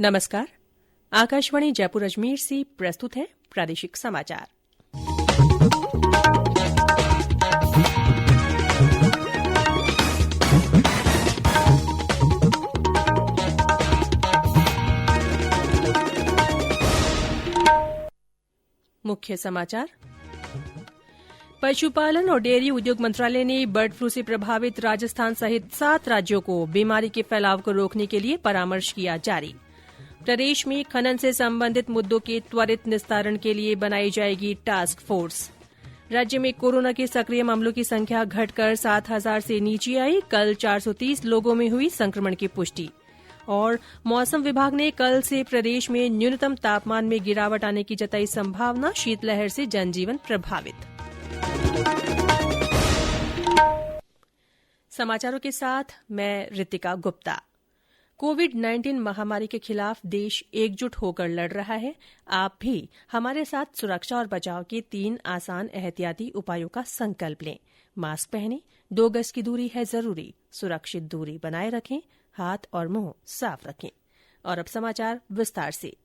नमस्कार। आकाशवाणी जयपुर अजमेर से प्रस्तुत है प्रादेशिक समाचार। मुख्य समाचार। पशुपालन और डेयरी उद्योग मंत्रालय ने बर्ड फ्लू से प्रभावित राजस्थान सहित 7 राज्यों को बीमारी के फैलाव को रोकने के लिए परामर्श किया जारी। प्रदेश में खनन से संबंधित मुद्दों के त्वरित निस्तारण के लिए बनाई जाएगी टास्क फोर्स। राज्य में कोरोना के सक्रिय मामलों की संख्या घटकर 7,000 से नीचे आई। कल 430 लोगों में हुई संक्रमण की पुष्टि। और मौसम विभाग ने कल से प्रदेश में न्यूनतम तापमान में गिरावट आने की जताई संभावना। शीतलहर से जनजीवन प्रभावित। समाचारों के साथ मैं रितिका गुप्ता। कोविड-19 महामारी के खिलाफ देश एकजुट होकर लड़ रहा है। आप भी हमारे साथ सुरक्षा और बचाव के 3 आसान एहतियाती उपायों का संकल्प लें। मास्क पहनें, 2 गज की दूरी है जरूरी, सुरक्षित दूरी बनाए रखें, हाथ और मुंह साफ रखें। और अब समाचार विस्तार से।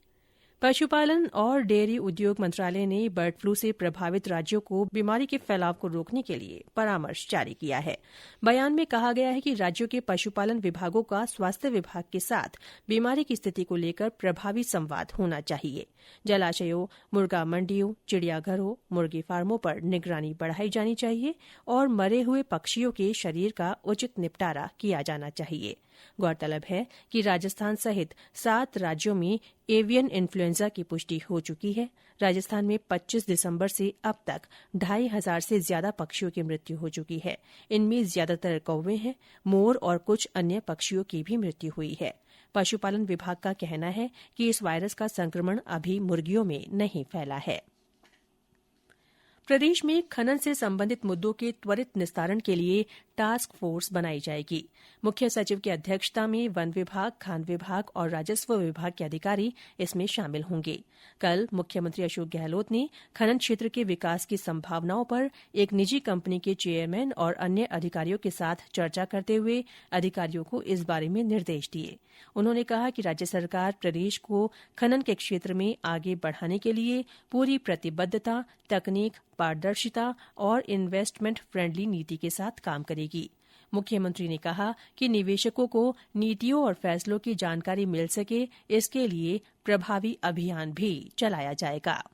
पशुपालन और डेयरी उद्योग मंत्रालय ने बर्ड फ्लू से प्रभावित राज्यों को बीमारी के फैलाव को रोकने के लिए परामर्श जारी किया है। बयान में कहा गया है कि राज्यों के पशुपालन विभागों का स्वास्थ्य विभाग के साथ बीमारी की स्थिति को लेकर प्रभावी संवाद होना चाहिए। जलाशयों, मुर्गा मंडियों, चिड़ियाघरों, मुर्गी फार्मों पर निगरानी बढ़ाई जानी चाहिए और मरे हुए पक्षियों के शरीर का उचित निपटारा किया जाना चाहिए। गौरतलब है कि राजस्थान सहित 7 राज्यों में एवियन इन्फ्लुएंजा की पुष्टि हो चुकी है। राजस्थान में 25 दिसंबर से अब तक 2,500 से ज्यादा पक्षियों की मृत्यु हो चुकी है। इनमें ज्यादातर कौवे हैं। मोर और कुछ अन्य पक्षियों की भी मृत्यु हुई है। पशुपालन विभाग का कहना है कि इस वायरस का संक्रमण अभी मुर्गियों में नहीं फैला है। प्रदेश में खनन से संबंधित मुद्दों के त्वरित निस्तारण के लिए टास्क फोर्स बनाई जाएगी। मुख्य सचिव की अध्यक्षता में वन विभाग, खान विभाग और राजस्व विभाग के अधिकारी इसमें शामिल होंगे। कल मुख्यमंत्री अशोक गहलोत ने खनन क्षेत्र के विकास की संभावनाओं पर एक निजी कंपनी के चेयरमैन और अन्य अधिकारियों के साथ चर्चा करते हुए अधिकारियों को इस बारे में निर्देश दिए। उन्होंने कहा कि राज्य सरकार प्रदेश को खनन के क्षेत्र में आगे बढ़ाने के लिए पूरी प्रतिबद्धता, तकनीक, पारदर्शिता और इन्वेस्टमेंट फ्रेंडली नीति के साथ काम करेगी। मुख्यमंत्री ने कहा कि निवेशकों को नीतियों और फैसलों की जानकारी मिल सके, इसके लिए प्रभावी अभियान भी चलाया जाएगा।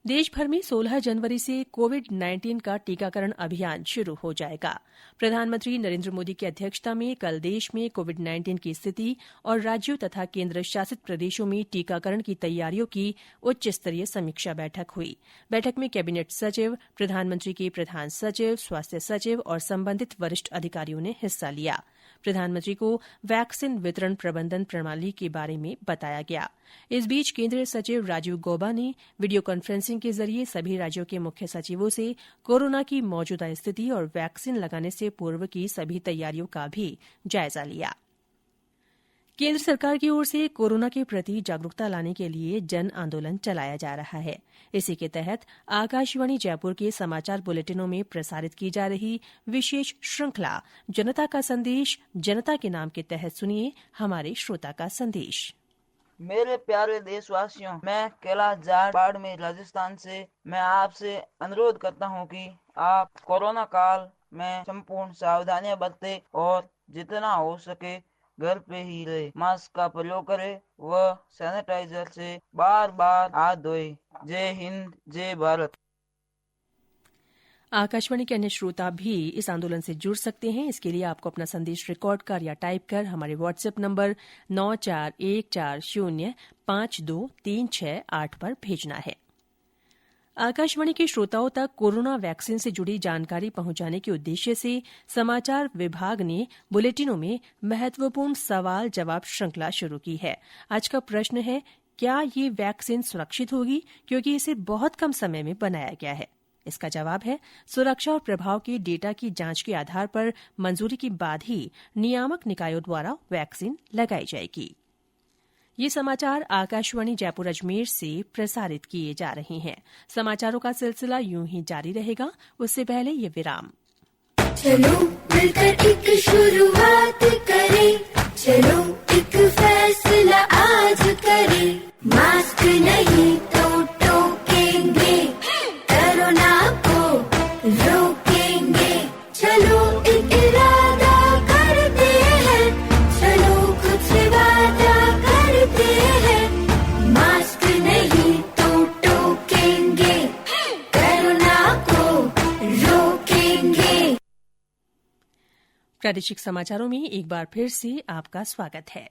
देशभर में 16 जनवरी से कोविड-19 का टीकाकरण अभियान शुरू हो जाएगा। प्रधानमंत्री नरेंद्र मोदी की अध्यक्षता में कल देश में कोविड-19 की स्थिति और राज्यों तथा केंद्र शासित प्रदेशों में टीकाकरण की तैयारियों की उच्च स्तरीय समीक्षा बैठक हुई। बैठक में कैबिनेट सचिव, प्रधानमंत्री के प्रधान सचिव, स्वास्थ्य सचिव और संबंधित वरिष्ठ अधिकारियों ने हिस्सा लिया। प्रधानमंत्री को वैक्सीन वितरण प्रबंधन प्रणाली के बारे में बताया गया। इस बीच केंद्रीय सचिव राजीव गौबा ने वीडियो कॉन्फ्रेंसिंग के जरिए सभी राज्यों के मुख्य सचिवों से कोरोना की मौजूदा स्थिति और वैक्सीन लगाने से पूर्व की सभी तैयारियों का भी जायजा लिया। केंद्र सरकार की ओर से कोरोना के प्रति जागरूकता लाने के लिए जन आंदोलन चलाया जा रहा है। इसी के तहत आकाशवाणी जयपुर के समाचार बुलेटिनों में प्रसारित की जा रही विशेष श्रृंखला जनता का संदेश, जनता के नाम के तहत सुनिए हमारे श्रोता का संदेश। मेरे प्यारे देशवासियों, मैं कैलाश जाट बाड़मेर राजस्थान से मैं आपसे अनुरोध करता हूं कि आप कोरोना काल में संपूर्ण सावधानियां बरतें और जितना हो सके घर पे ही रहे। मास्क का प्रयोग करें व सैनिटाइजर से बार बार हाथ धोए। जय हिंद, जय भारत। आकाशवाणी के अन्य श्रोता भी इस आंदोलन से जुड़ सकते हैं। इसके लिए आपको अपना संदेश रिकॉर्ड कर या टाइप कर हमारे व्हाट्सएप नंबर 9414052368 पर भेजना है। आकाशवाणी के श्रोताओं तक कोरोना वैक्सीन से जुड़ी जानकारी पहुंचाने के उद्देश्य से समाचार विभाग ने बुलेटिनों में महत्वपूर्ण सवाल जवाब श्रृंखला शुरू की है। आज का प्रश्न है, क्या ये वैक्सीन सुरक्षित होगी क्योंकि इसे बहुत कम समय में बनाया गया है? इसका जवाब है, सुरक्षा और प्रभाव के डेटा की जांच के आधार पर मंजूरी के बाद ही नियामक निकायों द्वारा वैक्सीन लगाई जाएगी। ये समाचार आकाशवाणी जयपुर अजमेर से प्रसारित किए जा रहे हैं। समाचारों का सिलसिला यूं ही जारी रहेगा, उससे पहले ये विराम। चलो मिलकर एक शुरुआत करें, चलो एक फैसला आज करें। मास्क नहीं तो टोकेंगे, कोरोना को रोकेंगे। चलो एक इरादा करते हैं, चलो खुद से वादा करते हैं। मास्क नहीं तो टोकेंगे, कोरोना को रोकेंगे। प्रादेशिक समाचारों में एक बार फिर से आपका स्वागत है।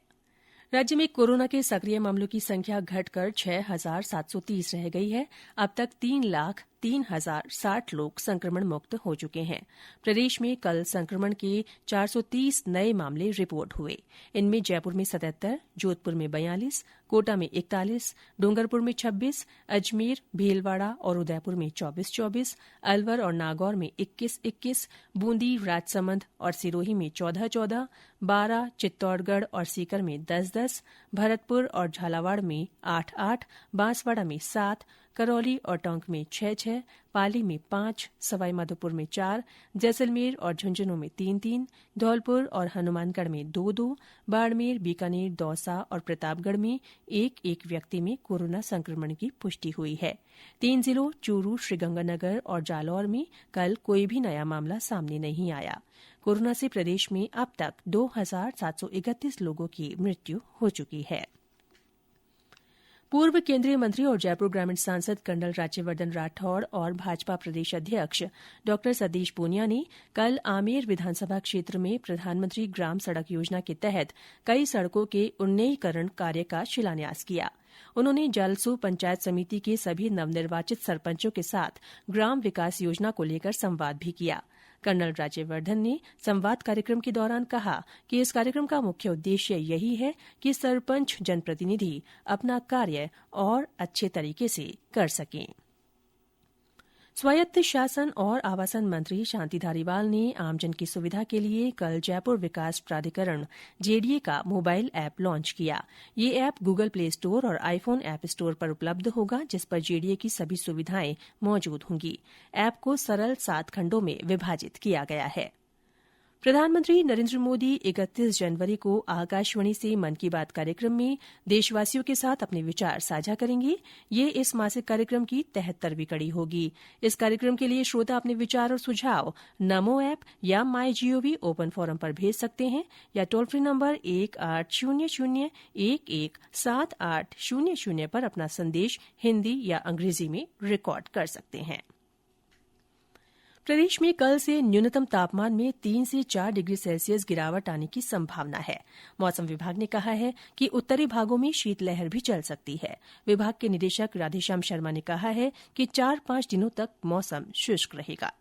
राज्य में कोरोना के सक्रिय मामलों की संख्या घटकर 6,730 रह गई है। अब तक 3,03,060 लोग संक्रमण मुक्त हो चुके हैं। प्रदेश में कल संक्रमण के 430 नए मामले रिपोर्ट हुए। इनमें जयपुर में 77, जोधपुर में 42, कोटा में 41, डूंगरपुर में 26, अजमेर, भीलवाड़ा और उदयपुर में 24-24, अलवर और नागौर में 21-21, बूंदी, राजसमंद और सिरोही में 14-14, बारां, चित्तौड़गढ़ और सीकर में 10-10, भरतपुर और झालावाड़ में 8-8, बांसवाड़ा में 7, करौली और टोंक में 6-6, पाली में 5, सवाईमाधोपुर में 4, जैसलमेर और झुंझुनूं में 3-3, धौलपुर और हनुमानगढ़ में 2-2, बाड़मेर, बीकानेर, दौसा और प्रतापगढ़ में 1-1 व्यक्ति में कोरोना संक्रमण की पुष्टि हुई है। 3 जिलों चूरू, श्रीगंगानगर और जालौर में कल कोई भी नया मामला सामने नहीं आया। कोरोना से प्रदेश में अब तक 2,731 लोगों की मृत्यु हो चुकी है। पूर्व केंद्रीय मंत्री और जयपुर ग्रामीण सांसद कर्नल राज्यवर्धन राठौड़ और भाजपा प्रदेश अध्यक्ष डॉ सतीश पूनिया ने कल आमेर विधानसभा क्षेत्र में प्रधानमंत्री ग्राम सड़क योजना के तहत कई सड़कों के उन्नयनीकरण कार्य का शिलान्यास किया। उन्होंने जलसू पंचायत समिति के सभी नवनिर्वाचित सरपंचों के साथ ग्राम विकास योजना को लेकर संवाद भी किया। कर्नल राज्यवर्धन ने संवाद कार्यक्रम के दौरान कहा कि इस कार्यक्रम का मुख्य उद्देश्य यही है कि सरपंच जनप्रतिनिधि अपना कार्य और अच्छे तरीके से कर सकें। स्वायत्त शासन और आवासन मंत्री शांति धारीवाल ने आमजन की सुविधा के लिए कल जयपुर विकास प्राधिकरण जेडीए का मोबाइल ऐप लॉन्च किया। ये ऐप गूगल प्ले स्टोर और आईफोन ऐप स्टोर पर उपलब्ध होगा, जिस पर जेडीए की सभी सुविधाएं मौजूद होंगी। ऐप को सरल 7 खंडों में विभाजित किया गया है। प्रधानमंत्री नरेंद्र मोदी 31 जनवरी को आकाशवाणी से मन की बात कार्यक्रम में देशवासियों के साथ अपने विचार साझा करेंगे। ये इस मासिक कार्यक्रम की 73वीं कड़ी होगी। इस कार्यक्रम के लिए श्रोता अपने विचार और सुझाव नमो ऐप या माई जीओवी ओपन फोरम पर भेज सकते हैं या टोल फ्री नंबर 1800-117800 पर अपना संदेश हिन्दी या अंग्रेजी में रिकॉर्ड कर सकते हैं। प्रदेश में कल से न्यूनतम तापमान में 3 से 4 डिग्री सेल्सियस गिरावट आने की संभावना है। मौसम विभाग ने कहा है कि उत्तरी भागों में शीतलहर भी चल सकती है। विभाग के निदेशक राधेश्याम शर्मा ने कहा है कि 4-5 दिनों तक मौसम शुष्क रहेगा।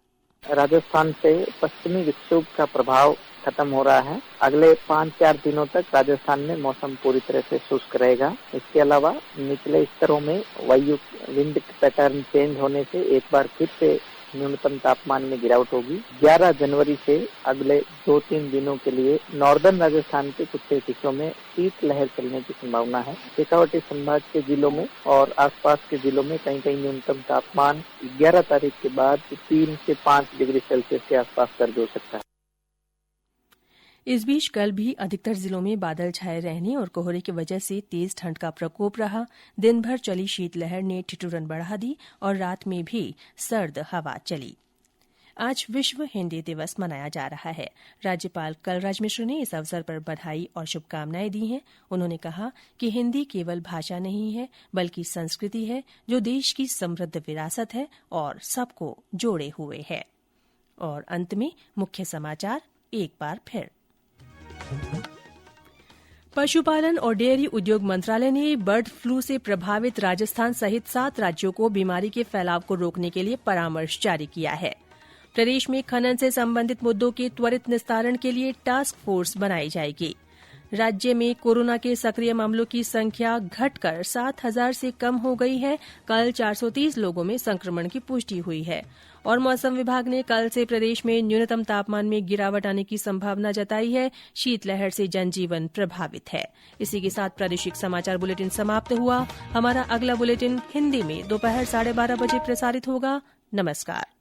राजस्थान से पश्चिमी विक्षोभ का प्रभाव खत्म हो रहा है। अगले 5-4 दिनों तक राजस्थान में मौसम पूरी तरह से शुष्क रहेगा। इसके अलावा निचले स्तरों में वायु विंड पैटर्न चेंज होने से एक बार फिर से न्यूनतम तापमान में गिरावट होगी। 11 जनवरी से अगले 2-3 दिनों के लिए नॉर्दर्न राजस्थान के कुछ हिस्सों में शीतलहर चलने की संभावना है। शेखावाटी संभाग के जिलों में और आसपास के जिलों में कहीं कहीं न्यूनतम तापमान 11 तारीख के बाद 3 से 5 डिग्री सेल्सियस के आसपास दर्ज हो सकता है। इस बीच कल भी अधिकतर जिलों में बादल छाए रहने और कोहरे की वजह से तेज ठंड का प्रकोप रहा। दिन भर चली शीतलहर ने ठिठुरन बढ़ा दी और रात में भी सर्द हवा चली। आज विश्व हिन्दी दिवस मनाया जा रहा है। राज्यपाल कलराज मिश्र ने इस अवसर पर बधाई और शुभकामनाएं दी हैं। उन्होंने कहा कि हिन्दी केवल भाषा नहीं है, बल्कि संस्कृति है जो देश की समृद्ध विरासत है और सबको जोड़े हुए है। और अंत में मुख्य समाचार एक बार फिर। पशुपालन और डेयरी उद्योग मंत्रालय ने बर्ड फ्लू से प्रभावित राजस्थान सहित 7 राज्यों को बीमारी के फैलाव को रोकने के लिए परामर्श जारी किया है। प्रदेश में खनन से संबंधित मुद्दों के त्वरित निस्तारण के लिए टास्क फोर्स बनाई जाएगी। राज्य में कोरोना के सक्रिय मामलों की संख्या घटकर 7,000 से कम हो गई है। कल 430 लोगों में संक्रमण की पुष्टि हुई है। और मौसम विभाग ने कल से प्रदेश में न्यूनतम तापमान में गिरावट आने की संभावना जताई है। शीतलहर से जनजीवन प्रभावित है। इसी के साथ प्रादेशिक समाचार बुलेटिन समाप्त हुआ। हमारा अगला बुलेटिन हिन्दी में दोपहर 12:30 बजे प्रसारित होगा। नमस्कार।